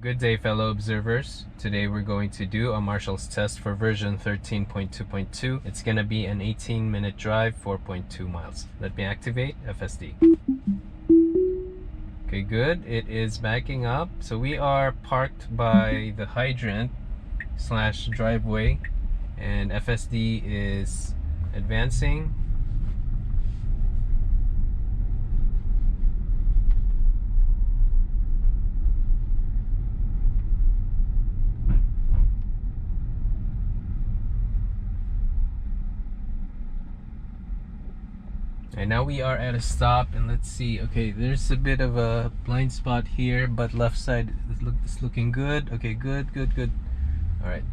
Good day, fellow observers. Today we're going to do a marshal's test for version 13.2.2. It's going to be an 18-minute drive, 4.2 miles. Let me activate FSD. Okay, good. It is backing up. So we are parked by the hydrant / driveway, and FSD is advancing. And now we are at a stop, and let's see. Okay, there's a bit of a blind spot here, but left side is looking good. Okay, good. All right.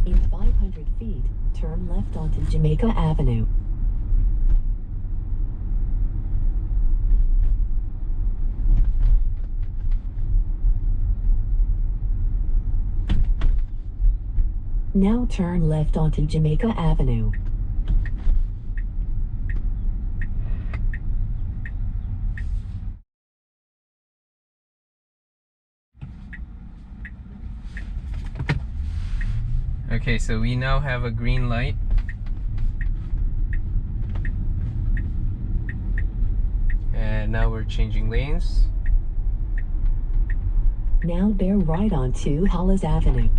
In 500 feet, turn left onto Jamaica Avenue. Now turn left onto Jamaica Avenue. Okay, so we now have a green light. And now we're changing lanes. Now bear right onto Holllis Avenue.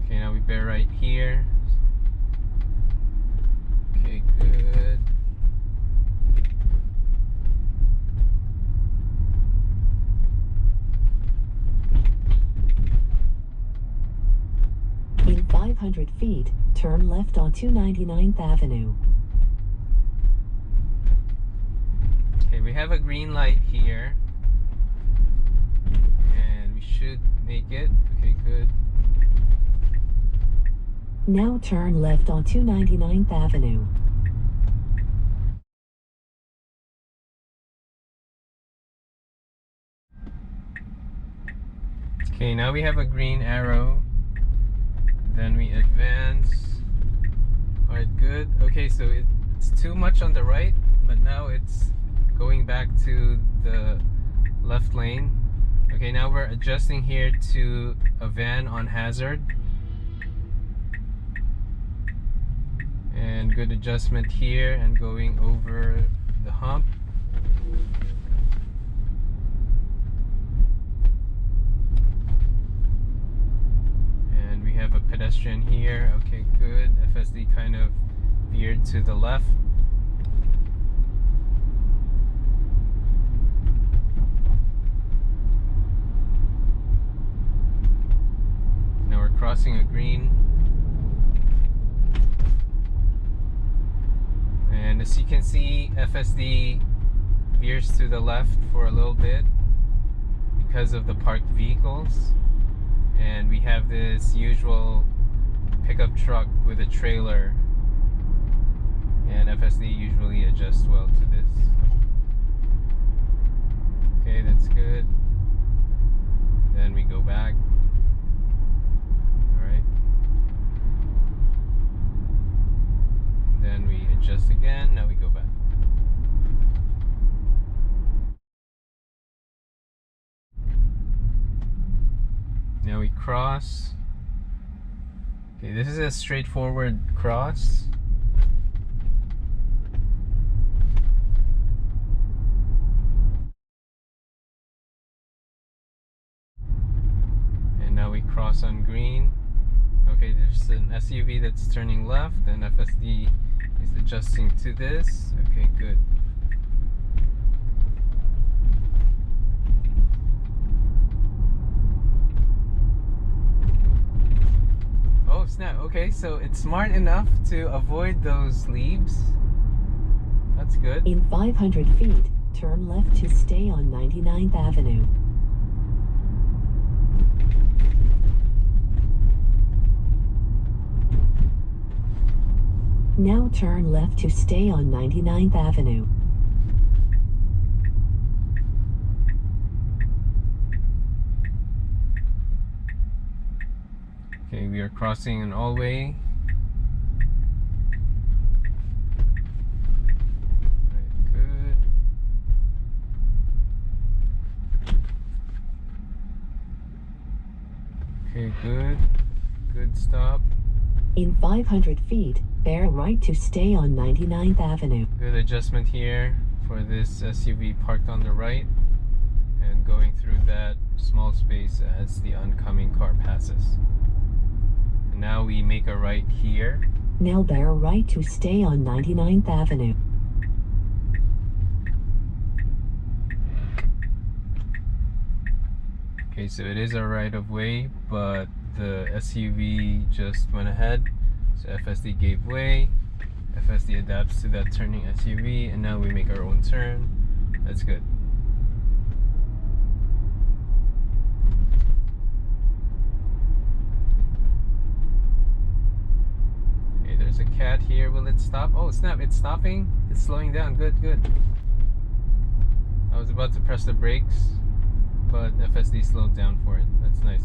Okay, now we bear right here. Okay, good. In 500 feet, turn left onto 99th Avenue. Okay, we have a green light here. And we should make it. Okay, good. Now turn left onto 99th Avenue. Okay, now we have a green arrow. Then we advance. Alright, good. Okay, so it's too much on the right, but now it's going back to the left lane. Okay, now we're adjusting here to a van on hazard. And good adjustment here and going over the hump. And we have a pedestrian here. Okay, good. FSD kind of veered to the left. Now we're crossing a green. And as you can see, FSD veers to the left for a little bit because of the parked vehicles. And we have this usual pickup truck with a trailer. And FSD usually adjusts well to this. Okay, that's good. Then we go back. Alright. Then we adjust again. Now we go back. Now we cross. Okay, this is a straightforward cross. And now we cross on green. Okay, there's an SUV that's turning left, and FSD is adjusting to this. Okay, good. Oh snap, okay, so it's smart enough to avoid those leaves. That's good. In 500 feet, turn left to stay on 99th Avenue. Now turn left to stay on 99th Avenue. Okay, we are crossing an all-way. good. Good stop. In 500 feet, bear right to stay on 99th Avenue. Good adjustment here for this SUV parked on the right and going through that small space as the oncoming car passes. And now we make a right here. Now bear right to stay on 99th Avenue. Okay, so it is a right of way, but the SUV just went ahead. So FSD gave way. FSD adapts to that turning SUV, and now we make our own turn. That's good. Okay, there's a cat here. Will it stop? Oh, snap, it's stopping. It's slowing down. Good, good. I was about to press the brakes, but FSD slowed down for it. That's nice.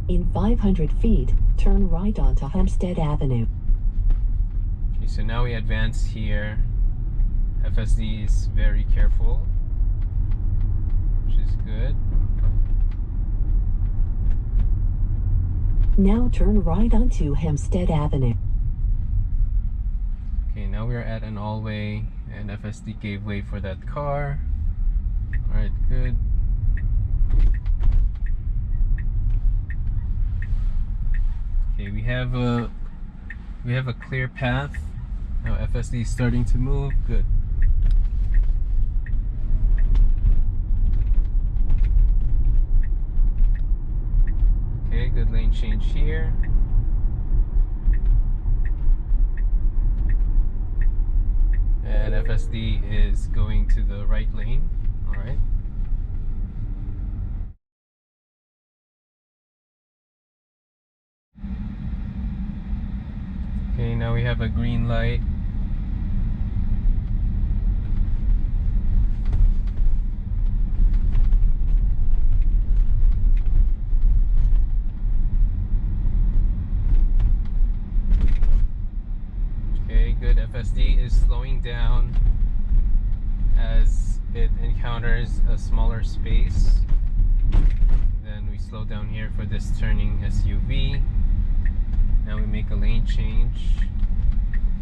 In 500 feet, turn right onto Hempstead Avenue. Okay, so now we advance here. FSD is very careful, which is good. Now turn right onto Hempstead Avenue. Okay, now we're at an all-way, and FSD gave way for that car. Alright, good. Okay, we have a clear path. Now FSD is starting to move. Good. Okay, good lane change here. And FSD is going to the right lane. Alright. Okay, now we have a green light. Okay, good. FSD is slowing down as it encounters a smaller space. Then we slow down here for this turning SUV. Now we make a lane change.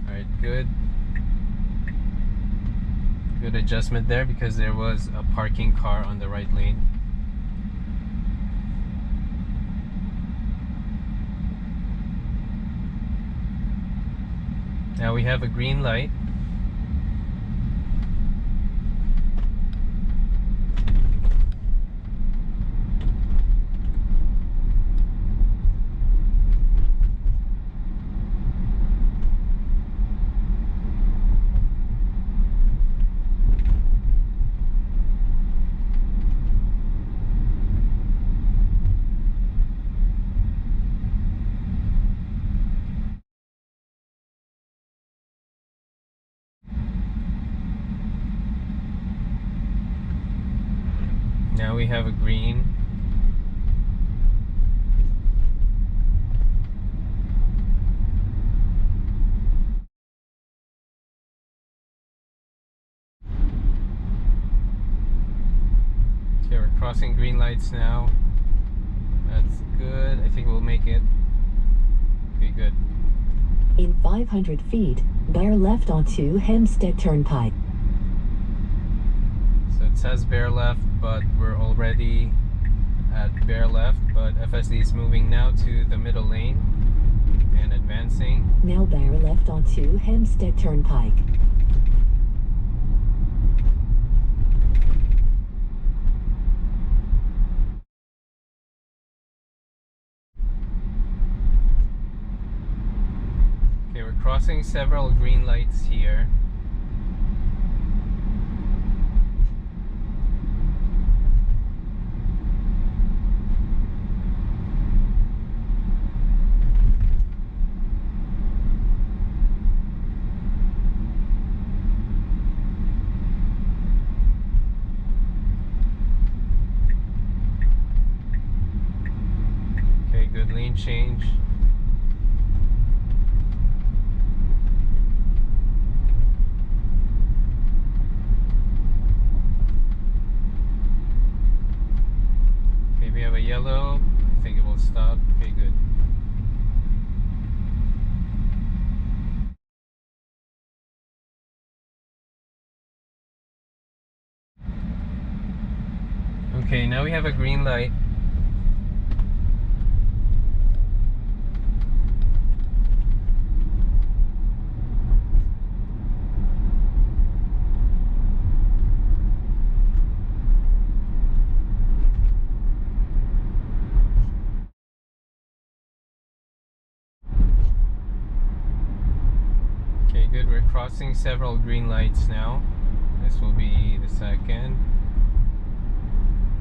Alright, good. Good adjustment there because there was a parking car on the right lane. Now we have a green light. Now we have a green. Okay, we're crossing green lights now. That's good. I think we'll make it. Okay, good. In 500 feet, bear left onto Hempstead Turnpike. So it says bear left, but we're already at bear left. But FSD is moving now to the middle lane and advancing. Now bear left onto Hempstead Turnpike. Okay, we're crossing several green lights here. Okay, good lane change. Okay, now we have a green light. Okay, good. We're crossing several green lights now. This will be the second.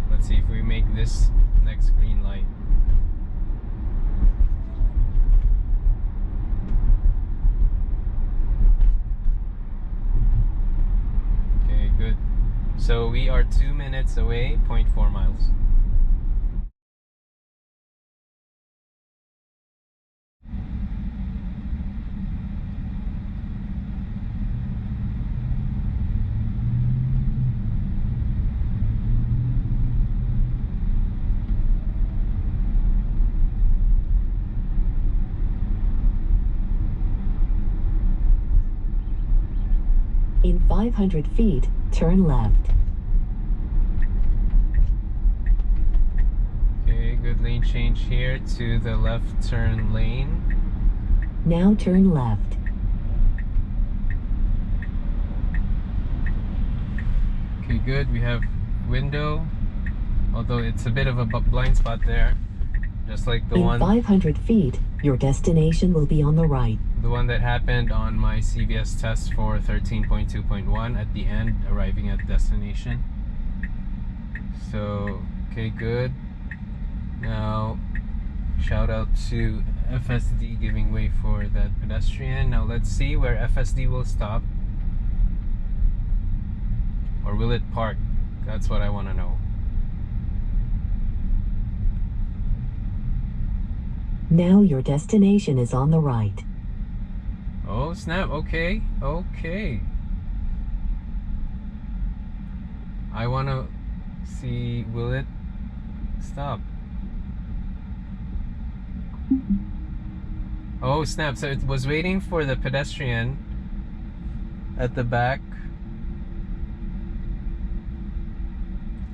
Let's see if we make this next green light. Okay, good. So we are 2 minutes away, 0.4 miles. In 500 feet, turn left. Okay, good lane change here to the left turn lane. Now turn left. Okay, good. We have window, although it's a bit of a blind spot there, just like the In one 500 feet, your destination will be on the right. the one that happened on my CVS test for 13.2.1 at the end, arriving at destination. So, okay, good. Now, shout out to FSD giving way for that pedestrian. Now let's see where FSD will stop. Or will it park? That's what I want to know. Now your destination is on the right. Oh snap, okay, okay. I want to see, will it stop? Oh snap, so it was waiting for the pedestrian at the back.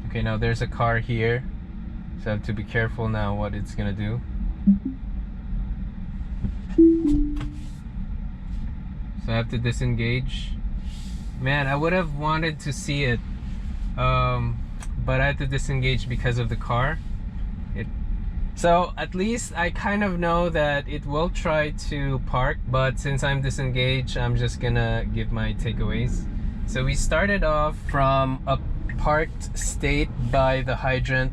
Okay, now there's a car here, so I have to be careful now what it's gonna do. So I have to disengage. Man, I would have wanted to see it, but I had to disengage because of the car. So at least I kind of know that it will try to park, but since I'm disengaged, I'm just gonna give my takeaways. So we started off from a parked state by the hydrant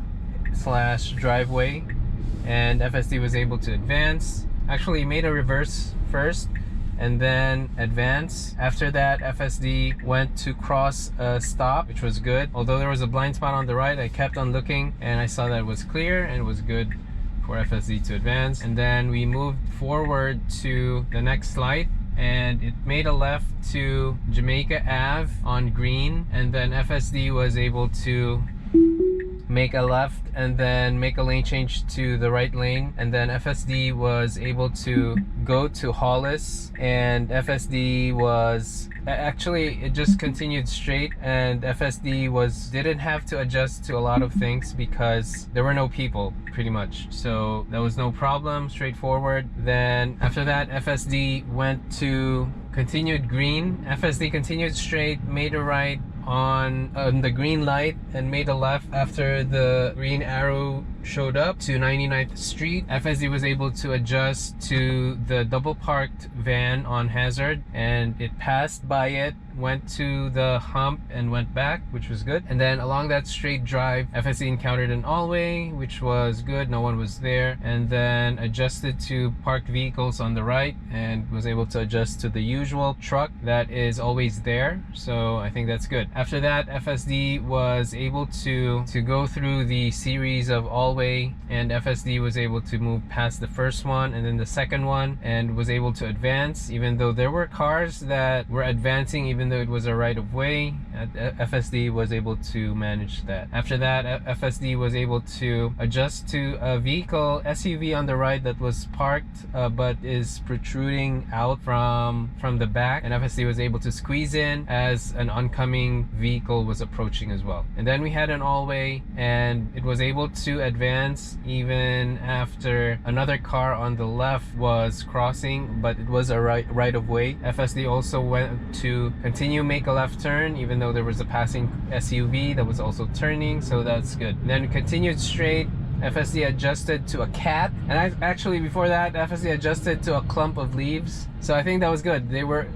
/ driveway, and FSD was able to advance. Actually made a reverse first and then advance. After that, FSD went to cross a stop, which was good. Although there was a blind spot on the right, I kept on looking and I saw that it was clear and it was good for FSD to advance. And then we moved forward to the next light and it made a left to Jamaica Ave on green, and then FSD was able to make a left and then make a lane change to the right lane, and then FSD was able to go to Holllis, and FSD was actually, it just continued straight, and FSD didn't have to adjust to a lot of things because there were no people pretty much, so that was no problem, straightforward. Then after that, FSD went to continued green. FSD continued straight, made a right on the green light and made a left after the green arrow showed up to 99th Street. FSD was able to adjust to the double parked van on hazard, and it passed by it, went to the hump and went back, which was good. And then along that straight drive, FSD encountered an all-way, which was good, no one was there, and then adjusted to parked vehicles on the right and was able to adjust to the usual truck that is always there, so I think that's good. After that, FSD was able to go through the series of all hallway, and FSD was able to move past the first one and then the second one, and was able to advance even though there were cars that were advancing even though it was a right of way. FSD was able to manage that. After that, FSD was able to adjust to a vehicle SUV on the right that was parked but is protruding out from the back, and FSD was able to squeeze in as an oncoming vehicle was approaching as well. And then we had an all-way, and it was able to advance even after another car on the left was crossing, but it was a right of way. FSD also went to continue make a left turn even though there was a passing SUV that was also turning, so that's good. And then continued straight. FSD adjusted to a cat, and actually before that FSD adjusted to a clump of leaves, so I think that was good. They were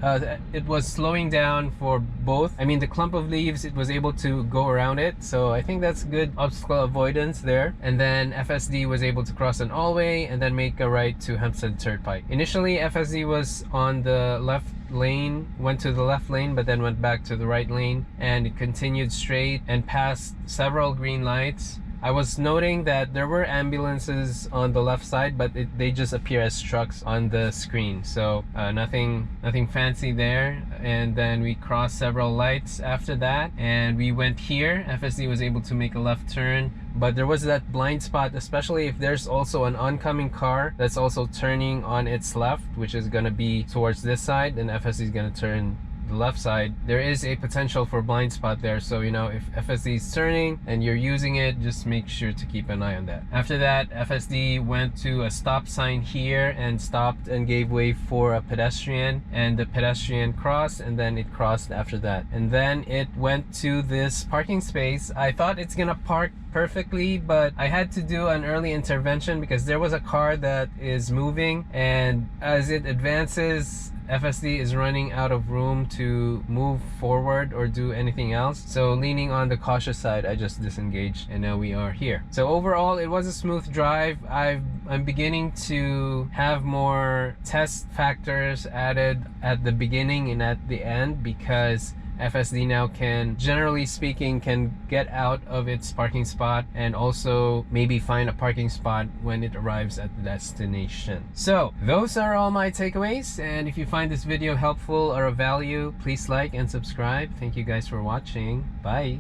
it was slowing down for both. I mean, the clump of leaves, it was able to go around it, so I think that's good obstacle avoidance there. And then FSD was able to cross an all-way and then make a right to Hempstead Turnpike. Initially FSD was on the left lane, went to the left lane, but then went back to the right lane, and it continued straight and passed several green lights. I was noting that there were ambulances on the left side, but they just appear as trucks on the screen, so nothing fancy there. And then we crossed several lights after that, and we went here. FSD was able to make a left turn, but there was that blind spot, especially if there's also an oncoming car that's also turning on its left, which is going to be towards this side, and FSD is going to turn the left side. There is a potential for blind spot there, so you know, if FSD is turning and you're using it, just make sure to keep an eye on that. After that, FSD went to a stop sign here and stopped and gave way for a pedestrian, and the pedestrian crossed, and then it crossed after that, and then it went to this parking space. I thought it's gonna park perfectly, but I had to do an early intervention because there was a car that is moving, and as it advances, FSD is running out of room to move forward or do anything else. So leaning on the cautious side, I just disengaged, and now we are here. So overall, it was a smooth drive. I'm beginning to have more test factors added at the beginning and at the end, because FSD now can, generally speaking, can get out of its parking spot and also maybe find a parking spot when it arrives at the destination. So those are all my takeaways, and if you find this video helpful or of value, please like and subscribe. Thank you guys for watching. Bye.